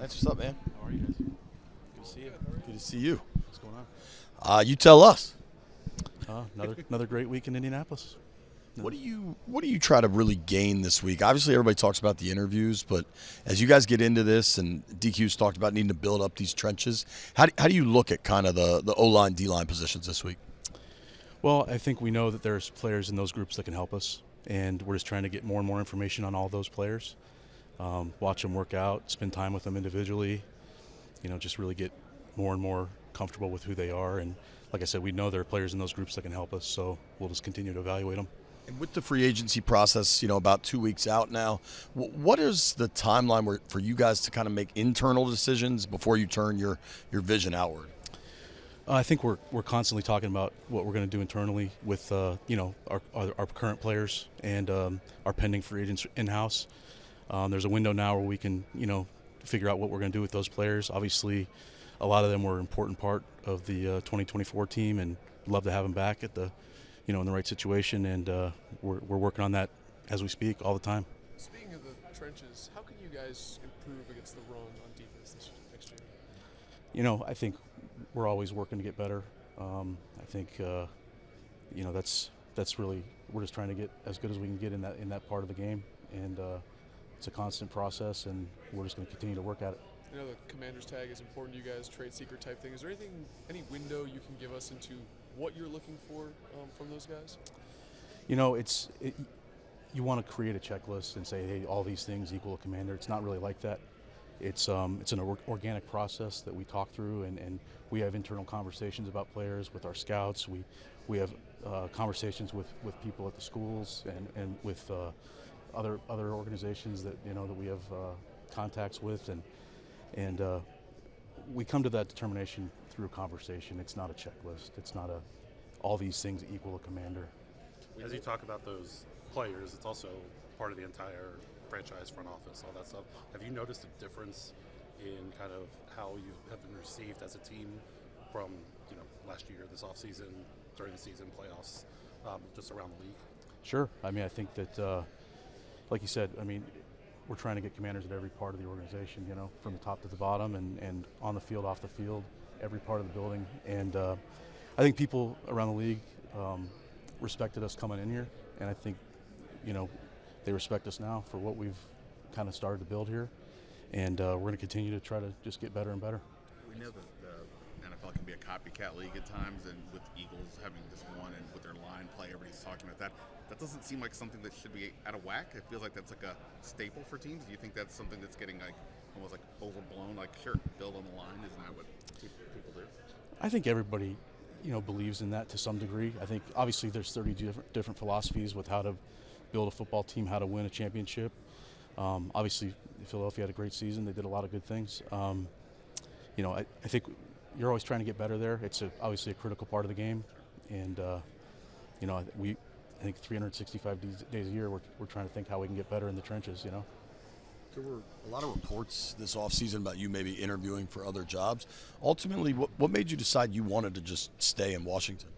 That's what's up, man. How are you guys? Good to see you. Good to see you. What's going on? You tell us. Another great week in Indianapolis. What do you try to really gain this week? Obviously, everybody talks about the interviews, but as you guys get into this, and DQ's talked about needing to build up these trenches, how do you look at kind of the O-line, D-line positions this week? Well, I think we know that there's players in those groups that can help us, and we're just trying to get more and more information on all those players. Watch them work out, spend time with them individually, just really get more and more comfortable with who they are. And like I said, we know there are players in those groups that can help us, so we'll just continue to evaluate them. And with the free agency process, about 2 weeks out now, what is the timeline for you guys to kind of make internal decisions before you turn your vision outward? I think we're constantly talking about what we're going to do internally with our current players and our pending free agents in-house. There's a window now where we can figure out what we're going to do with those players. Obviously, a lot of them were an important part of the 2024 team, and love to have them back at the in the right situation, and we're working on that as we speak all the time. Speaking of the trenches, how can you guys improve against the run on defense this next year? I think we're always working to get better. I think that's really, we're just trying to get as good as we can get in that part of the game, and it's a constant process, and we're just going to continue to work at it. I know the commander's tag is important to you guys, trade secret type thing. Is there any window you can give us into what you're looking for from those guys? You want to create a checklist and say, hey, all these things equal a commander. It's not really like that. It's an organic process that we talk through, and we have internal conversations about players with our scouts. We have conversations with people at the schools and with other organizations that that we have contacts with, and we come to that determination through a conversation. It's not a checklist. It's not all these things equal a commander. As you talk about those players, it's also part of the entire franchise, front office, all that stuff. Have you noticed a difference in kind of how you have been received as a team from last year, this offseason, during the season, playoffs, just around the league? Sure. I think that, like you said, we're trying to get commanders at every part of the organization, from the top to the bottom, and on the field, off the field, every part of the building. And I think people around the league respected us coming in here, and I think, they respect us now for what we've kind of started to build here. And we're going to continue to try to just get better and better. We know that the NFL can be a copycat league at times, and with Eagles having this one and with their line play, everybody's talking about that. That doesn't seem like something that should be out of whack. It feels like that's like a staple for teams. Do you think that's something that's getting almost overblown? Sure, build on the line, isn't that what people do? I think everybody, believes in that to some degree. I think obviously there's 30 different philosophies with how to build a football team, how to win a championship. Obviously, Philadelphia had a great season. They did a lot of good things. I think you're always trying to get better there. It's obviously a critical part of the game, and I think 365 days a year, we're trying to think how we can get better in the trenches. There were a lot of reports this offseason about you maybe interviewing for other jobs. Ultimately, what made you decide you wanted to just stay in Washington?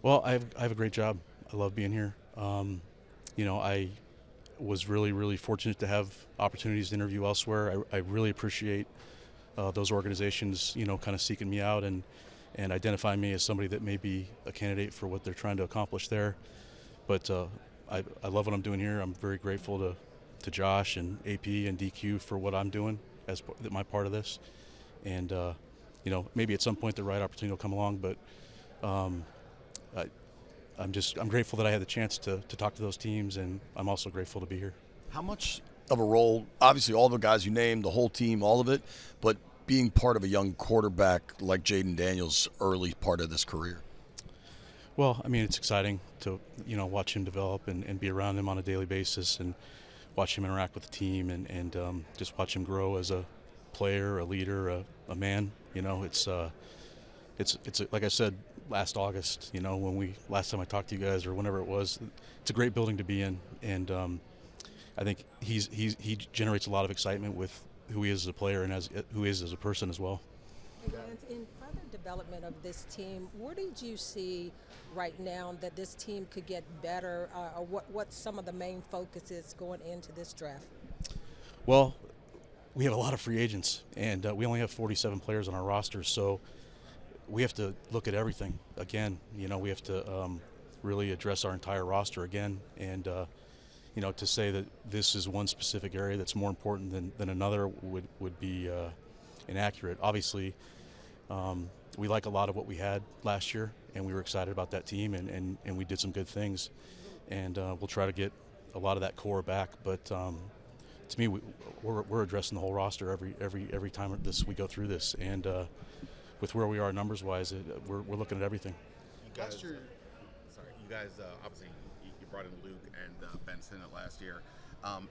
Well, I have a great job. I love being here. I was really, really fortunate to have opportunities to interview elsewhere. I really appreciate those organizations, kind of seeking me out and identifying me as somebody that may be a candidate for what they're trying to accomplish there. But I love what I'm doing here. I'm very grateful to Josh and AP and DQ for what I'm doing as my part of this. And, maybe at some point the right opportunity will come along, but I'm grateful that I had the chance to talk to those teams, and I'm also grateful to be here. How much of a role, obviously all the guys you named, the whole team, all of it, but being part of a young quarterback like Jayden Daniels early part of this career? Well, it's exciting to, watch him develop and be around him on a daily basis and watch him interact with the team and just watch him grow as a player, a leader, a man. It's like I said last August, when last time I talked to you guys or whenever it was, it's a great building to be in, and I think he generates a lot of excitement with who he is as a player and who he is as a person as well. And Lance, in further development of this team, where did you see right now that this team could get better, or what's some of the main focuses going into this draft? Well, we have a lot of free agents, and we only have 47 players on our roster, so we have to look at everything again. We have to really address our entire roster again, and to say that this is one specific area that's more important than another would be inaccurate. Obviously, we like a lot of what we had last year, and we were excited about that team, and we did some good things, and we'll try to get a lot of that core back. But to me, we're addressing the whole roster every time we go through this, and with where we are numbers wise, we're looking at everything. You guys, obviously you brought in Luke and Benson last year. I'm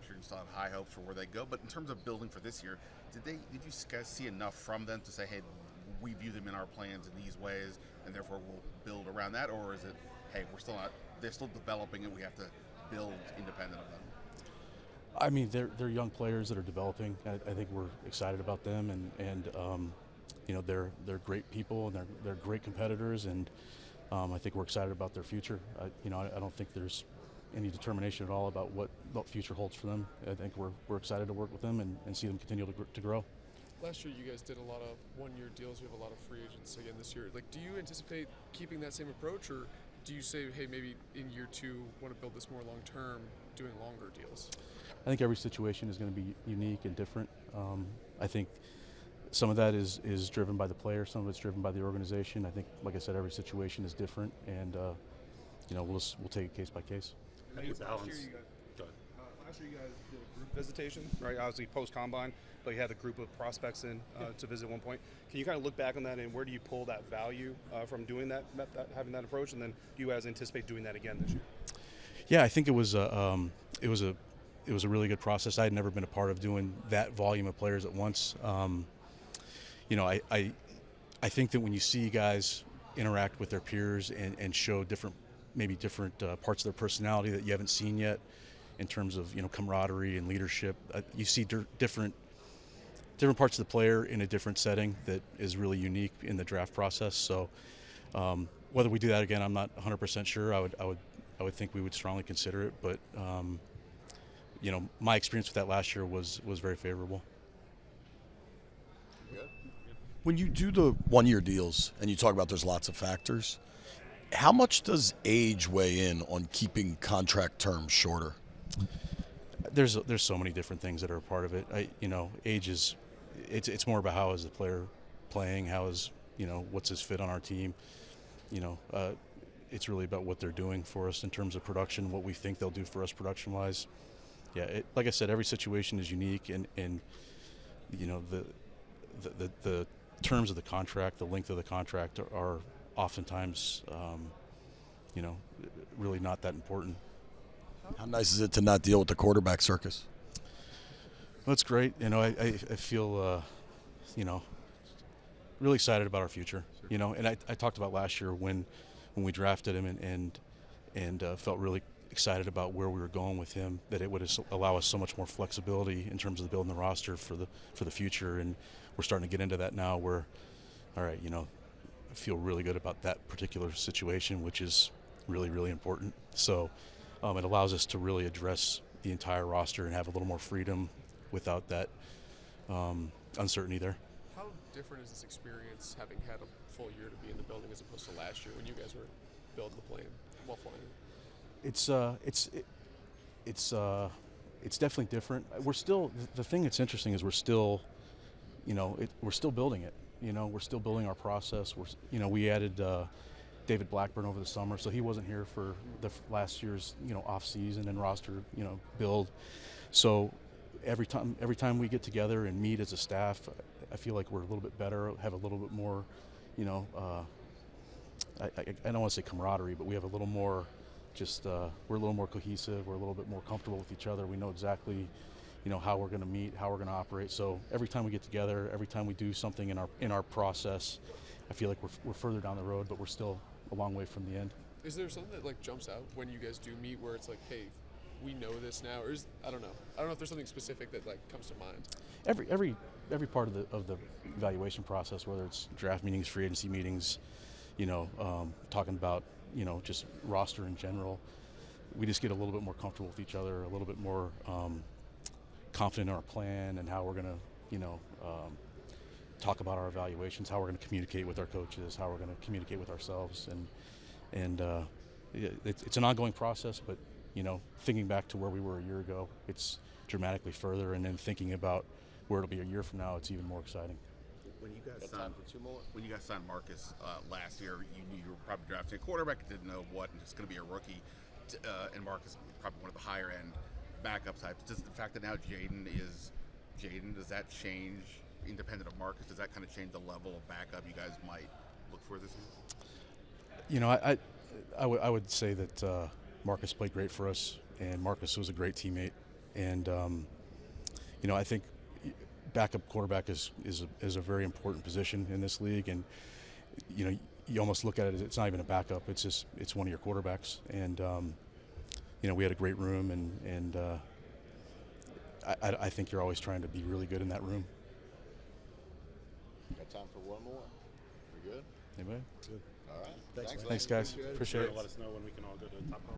sure you still have high hopes for where they go, but in terms of building for this year, did you guys see enough from them to say, hey, we view them in our plans in these ways, and therefore we'll build around that? Or is it, hey, they're still developing and we have to build independent of them? I mean, they're young players that are developing. I think we're excited about them, and they're great people, and they're great competitors, and I think we're excited about their future. I don't think there's any determination at all about what the future holds for them. I think we're excited to work with them and see them continue to grow. Last year, you guys did a lot of one-year deals. You have a lot of free agents again this year. Do you anticipate keeping that same approach, or do you say, hey, maybe in year two, want to build this more long-term, doing longer deals? I think every situation is going to be unique and different. I think some of that is driven by the player, some of it's driven by the organization. I think, like I said, every situation is different, and we'll take it case by case. How do you balance? Last year you guys did a group visitation, right? Obviously post-combine, but you had a group of prospects in to visit at one point. Can you kind of look back on that, and where do you pull that value from doing that, having that approach, and then do you guys anticipate doing that again this year? Yeah, I think it was a really good process. I had never been a part of doing that volume of players at once. I think that when you see guys interact with their peers and show different parts of their personality that you haven't seen yet, in terms of camaraderie and leadership, you see different parts of the player in a different setting that is really unique in the draft process. So whether we do that again, I'm not 100% sure. I would think we would strongly consider it, but my experience with that last year was very favorable. When you do the one-year deals and you talk about there's lots of factors, how much does age weigh in on keeping contract terms shorter? There's so many different things that are a part of it. Age is it's more about how is the player playing, what's his fit on our team. It's really about what they're doing for us in terms of production, what we think they'll do for us production-wise. Yeah, like I said, every situation is unique, and the terms of the contract, the length of the contract are oftentimes, really not that important. How nice is it to not deal with the quarterback circus? Well, it's great. I feel, really excited about our future. And I talked about last year when we drafted him and felt really excited about where we were going with him, that it would allow us so much more flexibility in terms of building the roster for the future. And we're starting to get into that now where, all right, I feel really good about that particular situation, which is really, really important. So it allows us to really address the entire roster and have a little more freedom without that uncertainty there. How different is this experience, having had a full year to be in the building as opposed to last year when you guys were building the plane while flying? It's definitely different. We're still, the thing that's interesting is we're still building it. We're still building our process. We added David Blackburn over the summer, so he wasn't here for the last year's off-season and roster build. So every time we get together and meet as a staff, I feel like we're a little bit better, have a little bit more, I don't want to say camaraderie, but we have a little more. We're a little more cohesive. We're a little bit more comfortable with each other. We know exactly, how we're going to meet, how we're going to operate. So every time we get together, every time we do something in our process, I feel like we're further down the road, but we're still a long way from the end. Is there something that jumps out when you guys do meet where it's like, hey, we know this now, or I don't know if there's something specific that comes to mind? Every part of the evaluation process, whether it's draft meetings, free agency meetings, talking about just roster in general, we just get a little bit more comfortable with each other, a little bit more confident in our plan and how we're going to, talk about our evaluations, how we're going to communicate with our coaches, how we're going to communicate with ourselves, and it's an ongoing process. But thinking back to where we were a year ago, it's dramatically further, and then thinking about where it'll be a year from now, it's even more exciting. When you guys signed Marcus last year, you knew you were probably drafting a quarterback. You didn't know what, and it's going to be a rookie. And Marcus probably one of the higher end backup types. Does the fact that now Jayden is Jayden, does that change, independent of Marcus, does that kind of change the level of backup you guys might look for this season? I would say that Marcus played great for us, and Marcus was a great teammate. And I think backup quarterback is a very important position in this league, and you almost look at it as it's not even a backup. It's one of your quarterbacks, and we had a great room, and I think you're always trying to be really good in that room. Got time for one more? We good? Anybody? Good. All right. Thanks guys. Appreciate it. Let us know when we can all go to Top Golf.